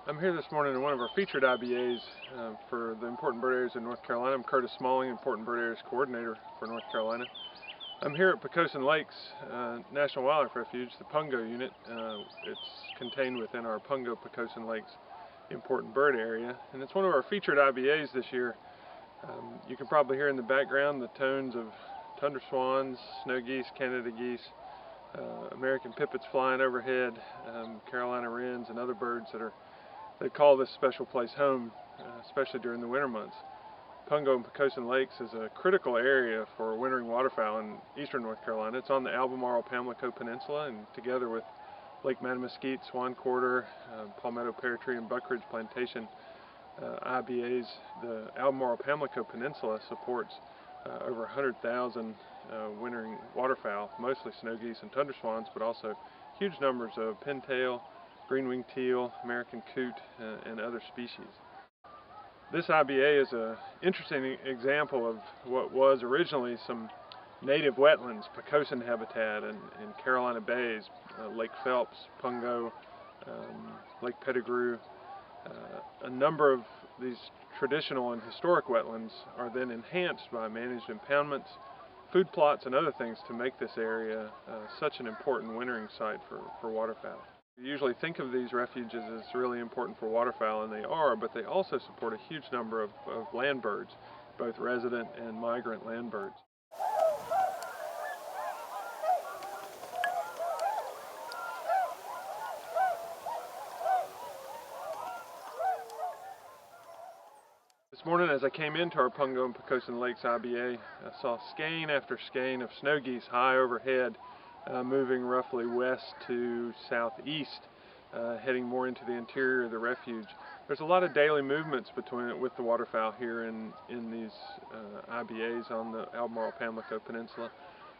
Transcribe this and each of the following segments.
I'm here this morning in one of our featured IBAs for the Important Bird Areas in North Carolina. I'm Curtis Smalling, Important Bird Areas Coordinator for North Carolina. I'm here at Pocosin Lakes National Wildlife Refuge, the Pungo unit. It's contained within our Pungo-Pocosin Lakes Important Bird Area, and it's one of our featured IBAs this year. You can probably hear in the background the tones of Tundra Swans, Snow Geese, Canada Geese, American pipits flying overhead, Carolina wrens, and other birds that call this special place home, especially during the winter months. Pungo and Pocosin Lakes is a critical area for wintering waterfowl in eastern North Carolina. It's on the Albemarle-Pamlico Peninsula, and together with Lake Mesquite, Swan Quarter, Palmetto Pear Tree, and Buck Ridge Plantation IBAs, the Albemarle-Pamlico Peninsula supports over 100,000 wintering waterfowl, mostly snow geese and tundra swans, but also huge numbers of pintail, green-winged teal, American coot, and other species. This IBA is an interesting example of what was originally some native wetlands, Pocosin habitat in Carolina bays, Lake Phelps, Pungo, Lake Pettigrew. A number of these traditional and historic wetlands are then enhanced by managed impoundments, food plots, and other things to make this area such an important wintering site for waterfowl. We usually think of these refuges as really important for waterfowl, and they are, but they also support a huge number of landbirds, both resident and migrant landbirds. This morning as I came into our Pungo and Pocosin Lakes IBA, I saw skein after skein of snow geese high overhead, moving roughly west to southeast, heading more into the interior of the refuge. There's a lot of daily movements with the waterfowl here in these IBAs on the Albemarle-Pamlico Peninsula,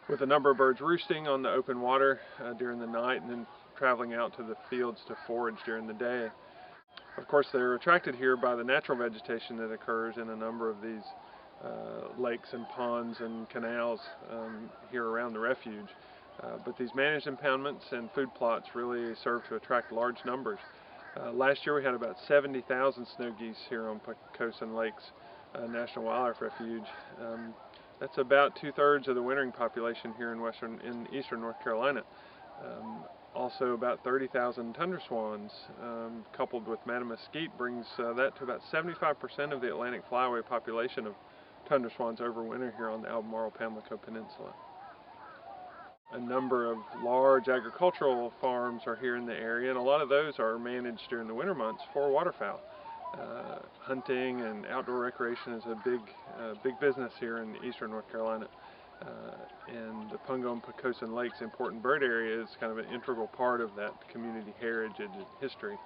with a number of birds roosting on the open water during the night and then traveling out to the fields to forage during the day. Of course, they're attracted here by the natural vegetation that occurs in a number of these lakes and ponds and canals here around the refuge. But these managed impoundments and food plots really serve to attract large numbers. Last year we had about 70,000 snow geese here on Pocosin Lakes National Wildlife Refuge. That's about 2/3 of the wintering population here in eastern North Carolina. Also about 30,000 tundra swans, coupled with mesquite, brings that to about 75% of the Atlantic flyway population of tundra swans overwinter here on the Albemarle-Pamlico Peninsula. A number of large agricultural farms are here in the area, and a lot of those are managed during the winter months for waterfowl. Hunting and outdoor recreation is a big business here in eastern North Carolina. And the Pungo and Pocosin Lakes Important Bird Area is kind of an integral part of that community heritage and history.